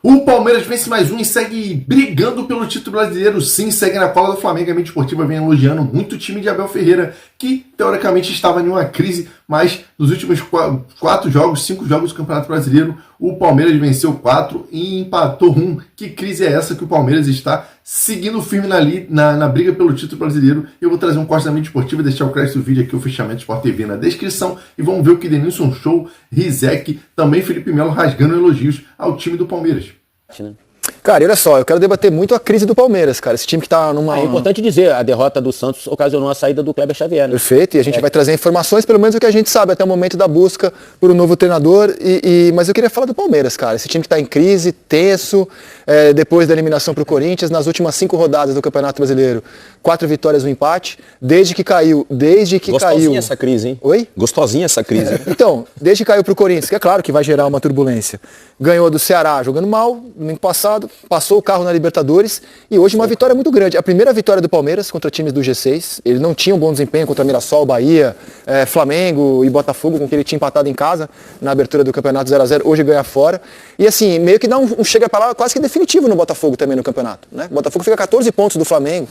O Palmeiras vence mais um e segue brigando pelo título brasileiro. Sim, segue na cola do Flamengo. A mídia esportiva vem elogiando muito o time de Abel Ferreira, que teoricamente estava em uma crise, mas nos últimos 5 jogos do Campeonato Brasileiro, o Palmeiras venceu 4 e empatou 1. Que crise é essa que o Palmeiras está seguindo firme na briga pelo título brasileiro? Eu vou trazer um corte da mídia esportiva, deixar o crédito do vídeo aqui, o fechamento do Sport TV na descrição, e vamos ver o que Denilson Show, Rizek, também Felipe Melo rasgando elogios ao time do Palmeiras. Cara, olha só, eu quero debater muito a crise do Palmeiras, cara. Esse time que tá numa... É importante dizer, a derrota do Santos ocasionou a saída do Kleber Xavier, né? Perfeito, e a gente vai trazer informações, pelo menos o que a gente sabe até o momento da busca por um novo treinador. Mas eu queria falar do Palmeiras, cara. Esse time que tá em crise, tenso, depois da eliminação pro Corinthians, nas últimas 5 rodadas do Campeonato Brasileiro, 4 vitórias, 1 empate. Desde que caiu. Gostosinha essa crise, hein? Oi? Gostosinha essa crise. Então, desde que caiu pro Corinthians, que é claro que vai gerar uma turbulência. Ganhou do Ceará jogando mal, no ano passado, passou o carro na Libertadores e hoje uma vitória muito grande. A primeira vitória do Palmeiras contra times do G6. Ele não tinha um bom desempenho contra Mirassol, Bahia, Flamengo e Botafogo, com que ele tinha empatado em casa na abertura do campeonato 0-0. Hoje ganha fora. E assim, meio que dá um chega para lá quase que definitivo no Botafogo também no campeonato, né? O Botafogo fica 14 pontos do Flamengo.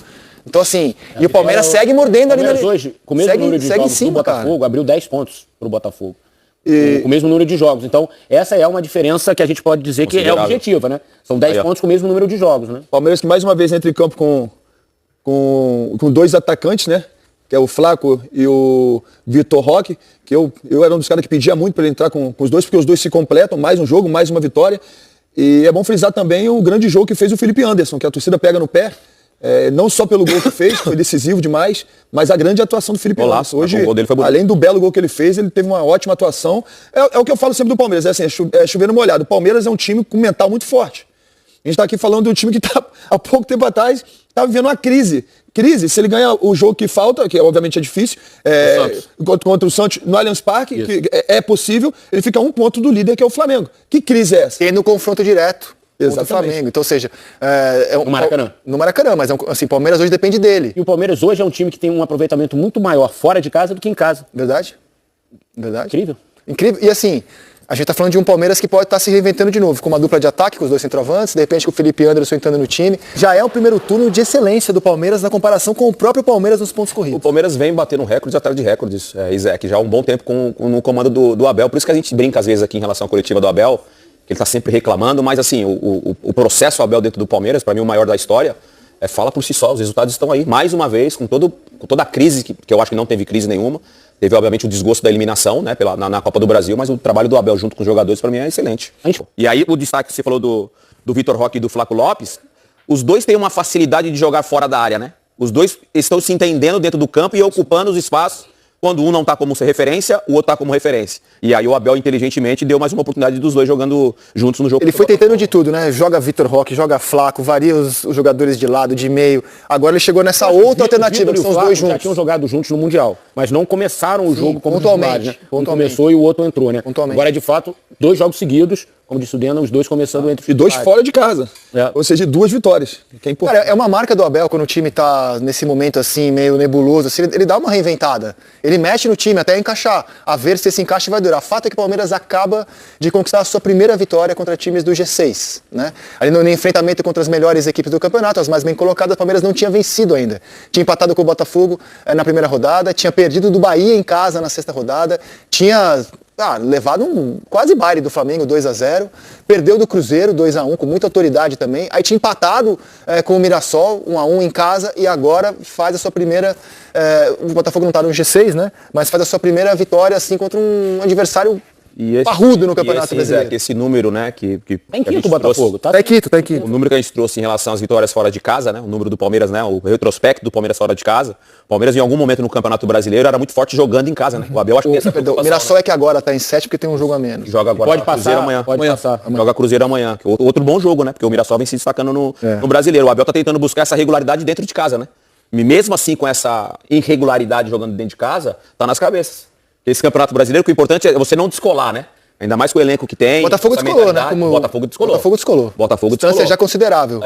Então assim, e o Palmeiras segue mordendo ali. Hoje, com o mesmo número de jogos do Botafogo, abriu 10 pontos pro Botafogo. Com o mesmo número de jogos. Então, essa é uma diferença que a gente pode dizer que é objetiva, né? São 10 pontos com o mesmo número de jogos, né? Palmeiras que mais uma vez entra em campo com 2 atacantes, né? Que é o Flaco e o Vitor Roque, que eu era um dos caras que pedia muito para ele entrar com os dois, porque os dois se completam, mais um jogo, mais uma vitória. E é bom frisar também o grande jogo que fez o Felipe Anderson, que a torcida pega no pé. Não só pelo gol que fez, foi decisivo demais, mas a grande atuação do Felipe Anderson. Hoje, além do belo gol que ele fez, ele teve uma ótima atuação. É o que eu falo sempre do Palmeiras, é chover no molhado. O Palmeiras é um time com mental muito forte. A gente está aqui falando de um time que há pouco tempo atrás está vivendo uma crise. Se ele ganhar o jogo que falta, que obviamente é difícil, contra o Santos no Allianz Parque, que é possível, ele fica a 1 ponto do líder, que é o Flamengo. Que crise é essa? Tem no confronto direto. Exatamente. O Flamengo. Então, ou seja, no Maracanã. No Maracanã, mas assim, o Palmeiras hoje depende dele. E o Palmeiras hoje é um time que tem um aproveitamento muito maior fora de casa do que em casa. Verdade. Incrível. Incrível. E assim, a gente tá falando de um Palmeiras que pode estar se reinventando de novo, com uma dupla de ataque, com os 2 centroavantes, de repente com o Felipe Anderson entrando no time. Já é o primeiro turno de excelência do Palmeiras na comparação com o próprio Palmeiras nos pontos corridos. O Palmeiras vem batendo recordes atrás de recordes, Isaac, já há um bom tempo no comando do Abel. Por isso que a gente brinca às vezes aqui em relação à coletiva do Abel, que ele está sempre reclamando, mas assim, o processo Abel dentro do Palmeiras, para mim o maior da história, fala por si só, os resultados estão aí, mais uma vez, com toda a crise, que eu acho que não teve crise nenhuma, teve obviamente o desgosto da eliminação, né, na Copa do Brasil, mas o trabalho do Abel junto com os jogadores, para mim, é excelente. E aí o destaque que você falou do Vitor Roque e do Flaco Lopes, os dois têm uma facilidade de jogar fora da área, né? Os dois estão se entendendo dentro do campo e ocupando os espaços. Quando um não está como referência, o outro está como referência. E aí o Abel, inteligentemente, deu mais uma oportunidade dos dois jogando juntos no jogo. Ele foi tentando de tudo, né? Joga Vitor Roque, joga Flaco, varia os jogadores de lado, de meio. Agora ele chegou nessa outra alternativa, que são os dois juntos. Já tinham jogado juntos no Mundial, mas não começaram o jogo como pontualmente, né? Um começou e o outro entrou, né? Agora, de fato, 2 jogos seguidos, como disse o Dena, os 2 começando entre os E 2 fora de casa. Ou seja, 2 vitórias. Que é importante. Cara, é uma marca do Abel quando o time tá nesse momento assim, meio nebuloso, assim, ele dá uma reinventada. Ele mexe no time até encaixar, a ver se esse encaixe vai durar. Fato é que o Palmeiras acaba de conquistar a sua primeira vitória contra times do G6, né? Ali no enfrentamento contra as melhores equipes do campeonato, as mais bem colocadas, o Palmeiras não tinha vencido ainda. Tinha empatado com o Botafogo na primeira rodada, tinha perdido do Bahia em casa na 6ª rodada, tinha levado um quase baile do Flamengo, 2-0, perdeu do Cruzeiro, 2-1, com muita autoridade também, aí tinha empatado com o Mirassol, 1-1 em casa, e agora faz a sua primeira, o Botafogo não está no G6, né, mas faz a sua primeira vitória, assim, contra um adversário parrudo no Campeonato Brasileiro. Esse número, né, que tá em quinto o Botafogo, tá em quinto. O número que a gente trouxe em relação às vitórias fora de casa, né, o número do Palmeiras, né, o retrospecto do Palmeiras fora de casa. O Palmeiras em algum momento no Campeonato Brasileiro era muito forte jogando em casa, né? O Abel acho que o Mirassol é que agora tá em 7 porque tem um jogo a menos. Joga agora pode passar amanhã. Pode passar. Joga Cruzeiro amanhã. Outro bom jogo, né? Porque o Mirassol vem se destacando no Brasileiro. O Abel tá tentando buscar essa regularidade dentro de casa, né? E mesmo assim, com essa irregularidade jogando dentro de casa, tá nas cabeças. Esse Campeonato Brasileiro, o importante é você não descolar, né? Ainda mais com o elenco que tem. Botafogo descolou, né? Botafogo descolou. Distância já considerável.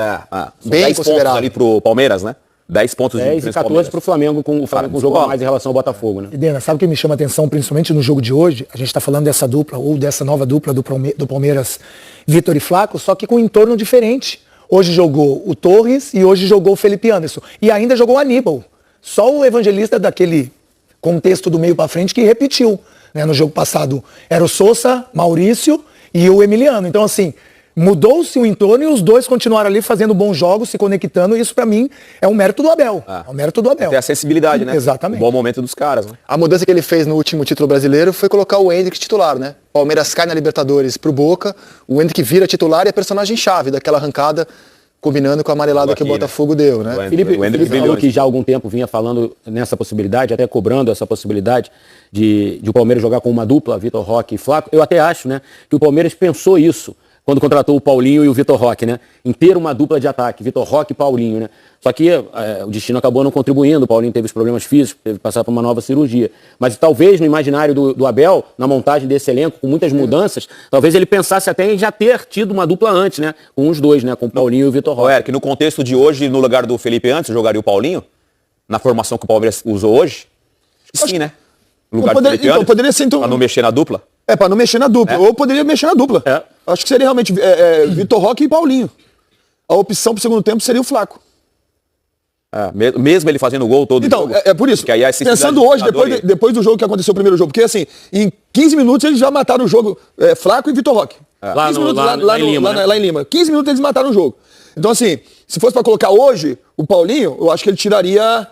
Bem considerável ali pro Palmeiras, né? 10 pontos de 10 e 14 para o Flamengo, com o Flamengo com um jogo a mais em relação ao Botafogo, né? E Dena, sabe o que me chama a atenção, principalmente no jogo de hoje? A gente está falando dessa dupla, ou dessa nova dupla do Palmeiras, Vitor e Flaco, só que com um entorno diferente. Hoje jogou o Torres e hoje jogou o Felipe Anderson. E ainda jogou o Aníbal. Só o Evangelista daquele contexto do meio para frente que repetiu. Né? No jogo passado era o Sousa, Maurício e o Emiliano. Então, assim, mudou-se o entorno e os dois continuaram ali fazendo bons jogos, se conectando. E isso, para mim, é um mérito do Abel. É um mérito do Abel. Tem a sensibilidade, né? Exatamente. O bom momento dos caras, né? A mudança que ele fez no último título brasileiro foi colocar o Endrick titular, né? Palmeiras cai na Libertadores pro Boca, o Endrick vira titular e é personagem-chave daquela arrancada, combinando com a amarelada que o Botafogo deu, né? Felipe falou que já há algum tempo vinha falando nessa possibilidade, até cobrando essa possibilidade de o Palmeiras jogar com uma dupla, Vitor Roque e Flaco. Eu até acho, né, que o Palmeiras pensou isso quando contratou o Paulinho e o Vitor Roque, né? Em ter uma dupla de ataque, Vitor Roque e Paulinho, né? Só que o destino acabou não contribuindo, o Paulinho teve os problemas físicos, teve que passar por uma nova cirurgia. Mas talvez no imaginário do Abel, na montagem desse elenco, com muitas mudanças, talvez ele pensasse até em já ter tido uma dupla antes, né? Com os dois, né? Com o Paulinho e o Vitor Roque. Que no contexto de hoje, no lugar do Felipe antes, jogaria o Paulinho? Na formação que o Palmeiras usou hoje? Sim, né? No lugar do Felipe antes, poderia ser, então, pra não mexer na dupla? Pra não mexer na dupla. Ou poderia mexer na dupla. Acho que seria realmente Vitor Roque e Paulinho. A opção pro segundo tempo seria o Flaco. Mesmo ele fazendo gol todo então, jogo. É por isso. Aí pensando hoje, depois do jogo que aconteceu o primeiro jogo, porque assim, em 15 minutos eles já mataram o jogo, Flaco e Vitor Roque. Lá em Lima. 15 minutos eles mataram o jogo. Então assim, se fosse pra colocar hoje o Paulinho, eu acho que ele tiraria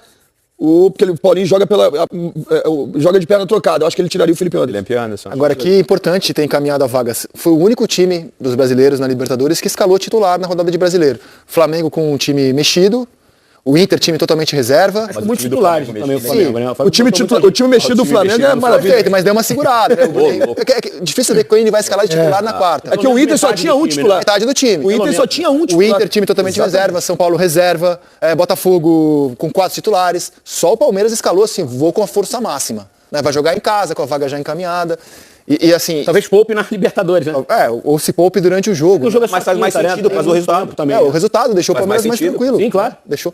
porque o Paulinho joga de perna trocada. Eu acho que ele tiraria o Felipe Anderson. Agora, que importante ter encaminhado a vaga. Foi o único time dos brasileiros na Libertadores que escalou titular na rodada de brasileiro. Flamengo com um time mexido, o Inter, time totalmente reserva. Mas muitos titulares também o Flamengo, né? O time mexido do Flamengo é maravilhoso. Perfeito, mas deu uma segurada. Né? É difícil saber quem vai escalar de titular na quarta. É que o Inter só tinha um titular. Metade do time. O Inter só tinha um titular. O Inter, time totalmente reserva, São Paulo reserva, Botafogo com 4 titulares. Só o Palmeiras escalou assim, vou com a força máxima. Né? Vai jogar em casa, com a vaga já encaminhada. E assim... Talvez poupe na Libertadores, né? Ou se poupe durante o jogo. O jogo mas faz mais sentido, mas o resultado também. O resultado deixou o Palmeiras mais tranquilo. Sim, claro. Deixou.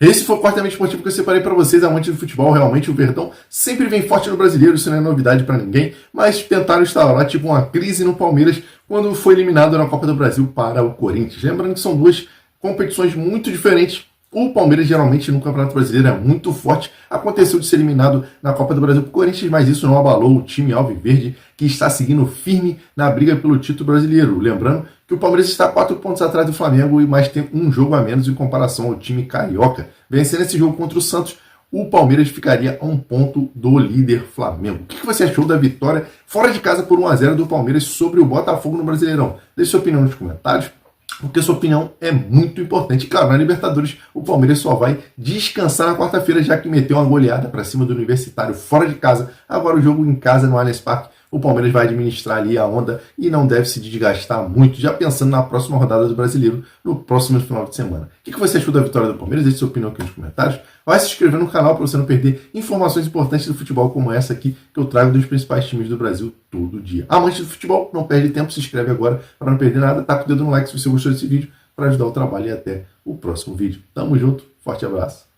Esse foi o Quartamente Esportivo que eu separei para vocês, amantes do futebol. Realmente o Verdão sempre vem forte no Brasileiro, isso não é novidade para ninguém, mas tentaram instaurar tipo uma crise no Palmeiras quando foi eliminado na Copa do Brasil para o Corinthians. Lembrando que são duas competições muito diferentes. O Palmeiras geralmente no Campeonato Brasileiro é muito forte. Aconteceu de ser eliminado na Copa do Brasil para o Corinthians, mas isso não abalou o time alviverde, que está seguindo firme na briga pelo título brasileiro. Lembrando que o Palmeiras está 4 pontos atrás do Flamengo, mas tem um jogo a menos em comparação ao time carioca. Vencendo esse jogo contra o Santos, o Palmeiras ficaria a 1 ponto do líder Flamengo. O que você achou da vitória fora de casa por 1-0 do Palmeiras sobre o Botafogo no Brasileirão? Deixe sua opinião nos comentários, porque sua opinião é muito importante. Claro, na Libertadores o Palmeiras só vai descansar na quarta-feira, já que meteu uma goleada para cima do Universitário fora de casa. Agora o jogo em casa no Allianz Parque, o Palmeiras vai administrar ali a onda e não deve se desgastar muito, já pensando na próxima rodada do Brasileiro, no próximo final de semana. O que você achou da vitória do Palmeiras? Deixe sua opinião aqui nos comentários. Vai se inscrever no canal para você não perder informações importantes do futebol como essa aqui, que eu trago dos principais times do Brasil todo dia. Amante do futebol, não perde tempo, se inscreve agora para não perder nada. Taca o dedo no like se você gostou desse vídeo para ajudar o trabalho e até o próximo vídeo. Tamo junto, forte abraço.